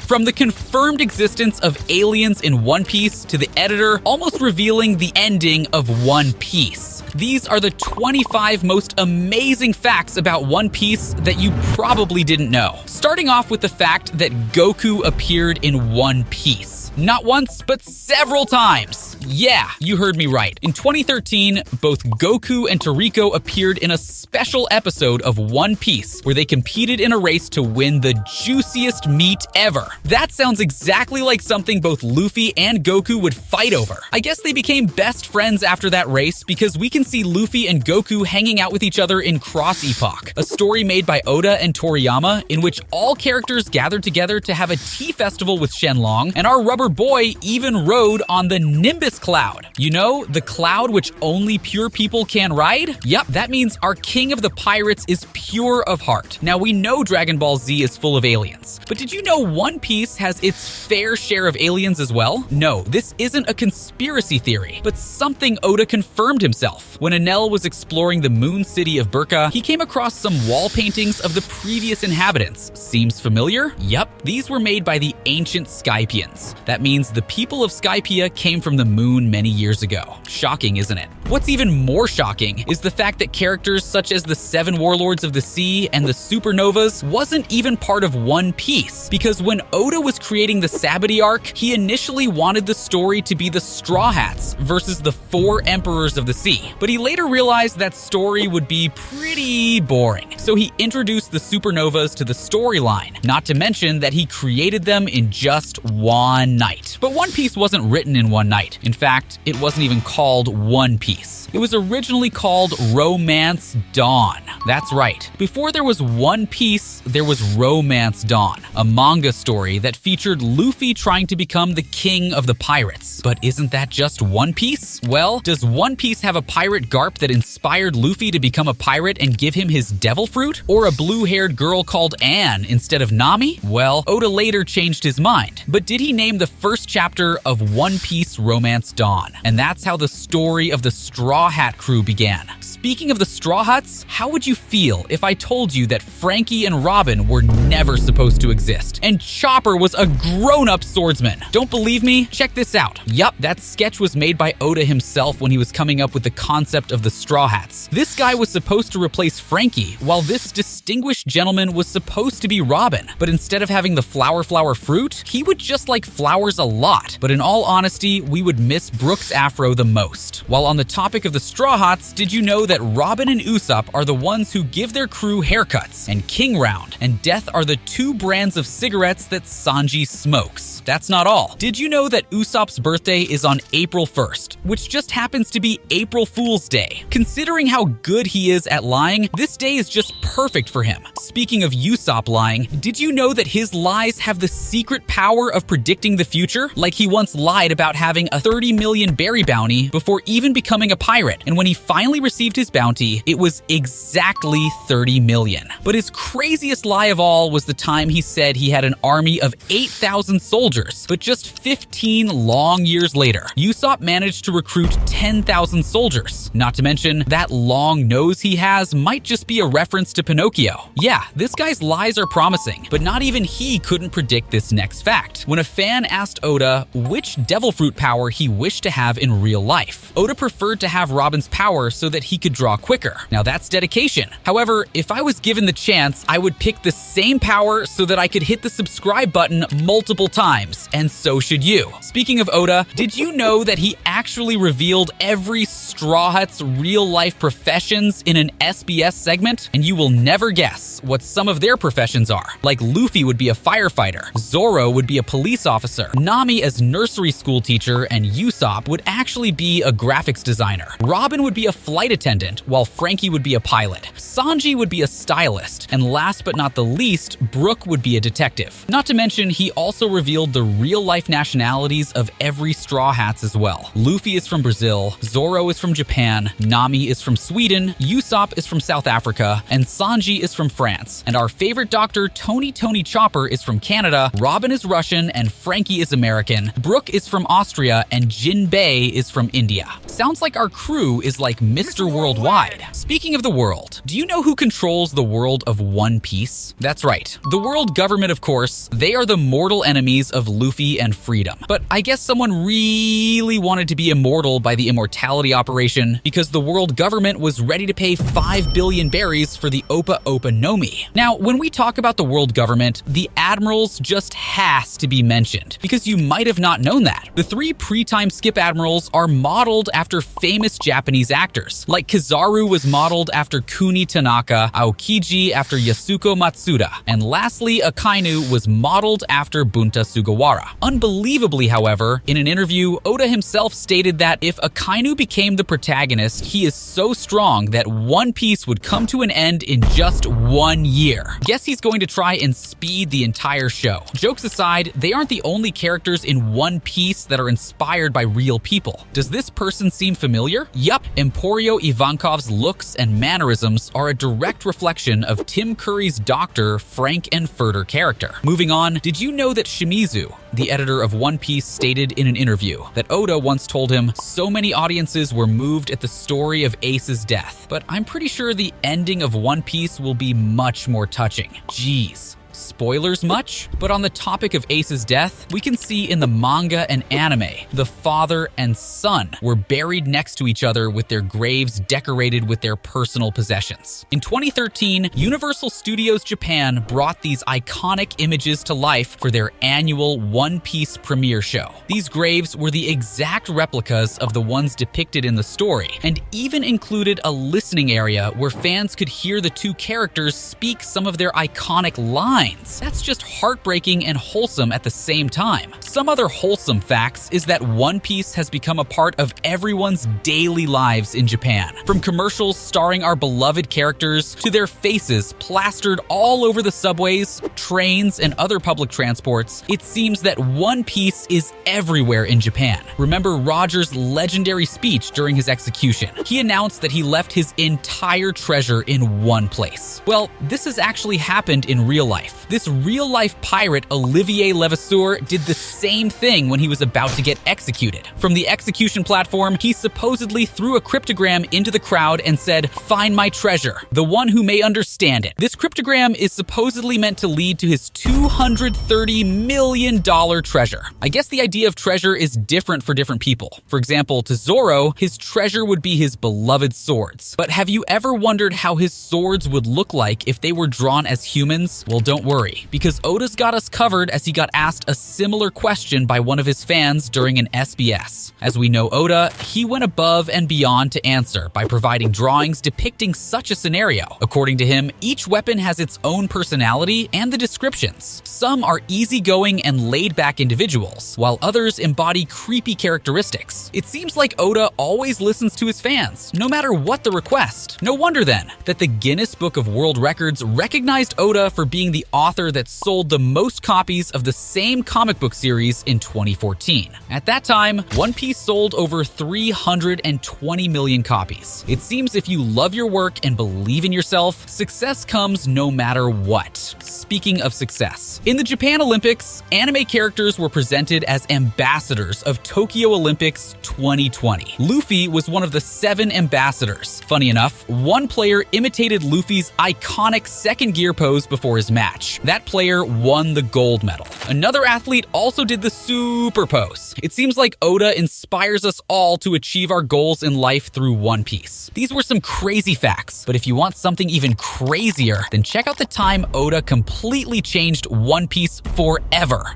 From the confirmed existence of aliens in One Piece to the editor almost revealing the ending of One Piece. These are the 25 most amazing facts about One Piece that you probably didn't know. Starting off with the fact that Goku appeared in One Piece. Not once, but several times. Yeah, you heard me right. In 2013, both Goku and Toriko appeared in a special episode of One Piece where they competed in a race to win the juiciest meat ever. That sounds exactly like something both Luffy and Goku would fight over. I guess they became best friends after that race because we can see Luffy and Goku hanging out with each other in Cross Epoch, a story made by Oda and Toriyama in which all characters gathered together to have a tea festival with Shenlong, and our rubber boy even rode on the Nimbus Cloud. You know, the cloud which only pure people can ride? Yup, that means our king of the pirates is pure of heart. Now we know Dragon Ball Z is full of aliens, but did you know One Piece has its fair share of aliens as well? No, this isn't a conspiracy theory, but something Oda confirmed himself. When Enel was exploring the moon city of Burka, he came across some wall paintings of the previous inhabitants. Seems familiar? Yup, these were made by the ancient Skypians. That means the people of Skypia came from the moon many years ago. Shocking, isn't it? What's even more shocking is the fact that characters such as the Seven Warlords of the Sea and the Supernovas wasn't even part of One Piece, because when Oda was creating the Sabaody arc, he initially wanted the story to be the Straw Hats versus the Four Emperors of the Sea. But he later realized that story would be pretty boring, so he introduced the Supernovas to the storyline, not to mention that he created them in just one night. But One Piece wasn't written in one night. In fact, it wasn't even called One Piece. It was originally called Romance Dawn. That's right. Before there was One Piece, there was Romance Dawn, a manga story that featured Luffy trying to become the king of the pirates. But isn't that just One Piece? Well, does One Piece have a pirate Garp that inspired Luffy to become a pirate and give him his devil fruit? Or a blue-haired girl called Anne instead of Nami? Well, Oda later changed his mind. But did he name the first chapter of One Piece Romance Dawn? And that's how the story of the Straw Hat crew began. Speaking of the Straw Hats, how would you feel if I told you that Frankie and Robin were never supposed to exist, and Chopper was a grown-up swordsman? Don't believe me? Check this out. Yup, that sketch was made by Oda himself when he was coming up with the concept of the Straw Hats. This guy was supposed to replace Frankie, while this distinguished gentleman was supposed to be Robin. But instead of having the flower fruit, he would just like flowers a lot. But in all honesty, we would miss Brooks' afro the most. While on the topic of the Straw Hats, did you know that Robin and Usopp are the ones who give their crew haircuts, and King Round and Death are the two brands of cigarettes that Sanji smokes? That's not all. Did you know that Usopp's birthday is on April 1st, which just happens to be April Fool's Day? Considering how good he is at lying, this day is just perfect for him. Speaking of Usopp lying, did you know that his lies have the secret power of predicting the future? Like he once lied about having a 30 million berry bounty before even becoming a pirate, and when he finally received his bounty, it was exactly 30 million. But his craziest lie of all was the time he said he had an army of 8,000 soldiers, but just 15 long years later, Usopp managed to recruit 10,000 soldiers. Not to mention, that long nose he has might just be a reference to Pinocchio. Yeah, this guy's lies are promising, but not even he couldn't predict this next fact. When a fan asked Oda which devil fruit power he wished to have in real life, Oda preferred to have Robin's power so that he could draw quicker. Now that's dedication. However, if I was given the chance, I would pick the same power so that I could hit the subscribe button multiple times, and so should you. Speaking of Oda, did you know that he actually revealed every Straw Hat's real-life professions in an SBS segment? And you will never guess what some of their professions are. Like Luffy would be a firefighter, Zoro would be a police officer, Nami as nursery school teacher, and Usopp would actually be a graphics designer. Robin would be a flight attendant, while Frankie would be a pilot. Sanji would be a stylist, and last but not the least, Brook would be a detective. Not to mention, he also revealed the real-life nationalities of every Straw Hats as well. Luffy is from Brazil, Zoro is from from Japan, Nami is from Sweden, Usopp is from South Africa, and Sanji is from France. And our favorite doctor, Tony Chopper, is from Canada, Robin is Russian, and Frankie is American. Brooke is from Austria, and Jinbei is from India. Sounds like our crew is like Mr. Worldwide. Speaking of the world, do you know who controls the world of One Piece? That's right, the world government, of course. They are the mortal enemies of Luffy and freedom. But I guess someone really wanted to be immortal by the immortality operation because the world government was ready to pay 5 billion berries for the Opa Opa Nomi. Now, when we talk about the world government, the admirals just has to be mentioned because you might have not known that. The 3 pre-time skip admirals are modeled after famous Japanese actors, like Kizaru was modeled after Kuni Tanaka, Aokiji after Yasuko Matsuda, and lastly, Akainu was modeled after Bunta Sugawara. Unbelievably, however, in an interview, Oda himself stated that if Akainu became the protagonist, he is so strong that One Piece would come to an end in just 1 year. Guess he's going to try and speed the entire show. Jokes aside, they aren't the only characters in One Piece that are inspired by real people. Does this person seem familiar? Yup, Emporio Ivankov's looks and mannerisms are a direct reflection of Tim Curry's Doctor, Frank and Furter character. Moving on, did you know that Shimizu, the editor of One Piece, stated in an interview that Oda once told him so many audiences were moved at the story of Ace's death, but I'm pretty sure the ending of One Piece will be much more touching. Jeez. Spoilers much? But on the topic of Ace's death, we can see in the manga and anime, the father and son were buried next to each other with their graves decorated with their personal possessions. In 2013, Universal Studios Japan brought these iconic images to life for their annual One Piece premiere show. These graves were the exact replicas of the ones depicted in the story, and even included a listening area where fans could hear the 2 characters speak some of their iconic lines. That's just heartbreaking and wholesome at the same time. Some other wholesome facts is that One Piece has become a part of everyone's daily lives in Japan. From commercials starring our beloved characters to their faces plastered all over the subways, trains, and other public transports, it seems that One Piece is everywhere in Japan. Remember Roger's legendary speech during his execution? He announced that he left his entire treasure in one place. Well, this has actually happened in real life. This real-life pirate, Olivier Levasseur, did the same thing when he was about to get executed. From the execution platform, he supposedly threw a cryptogram into the crowd and said, "Find my treasure, the one who may understand it." This cryptogram is supposedly meant to lead to his $230 million treasure. I guess the idea of treasure is different for different people. For example, to Zoro, his treasure would be his beloved swords. But have you ever wondered how his swords would look like if they were drawn as humans? Well, don't worry, because Oda's got us covered as he got asked a similar question by one of his fans during an SBS. As we know Oda, he went above and beyond to answer by providing drawings depicting such a scenario. According to him, each weapon has its own personality and the descriptions. Some are easygoing and laid-back individuals, while others embody creepy characteristics. It seems like Oda always listens to his fans, no matter what the request. No wonder then that the Guinness Book of World Records recognized Oda for being the author that sold the most copies of the same comic book series in 2014. At that time, One Piece sold over 320 million copies. It seems if you love your work and believe in yourself, success comes no matter what. Speaking of success, in the Japan Olympics, anime characters were presented as ambassadors of Tokyo Olympics 2020. Luffy was one of the 7 ambassadors. Funny enough, one player imitated Luffy's iconic second gear pose before his match. That player won the gold medal. Another athlete also did the super pose. It seems like Oda inspires us all to achieve our goals in life through One Piece. These were some crazy facts, but if you want something even crazier, then check out the time Oda completely changed One Piece forever.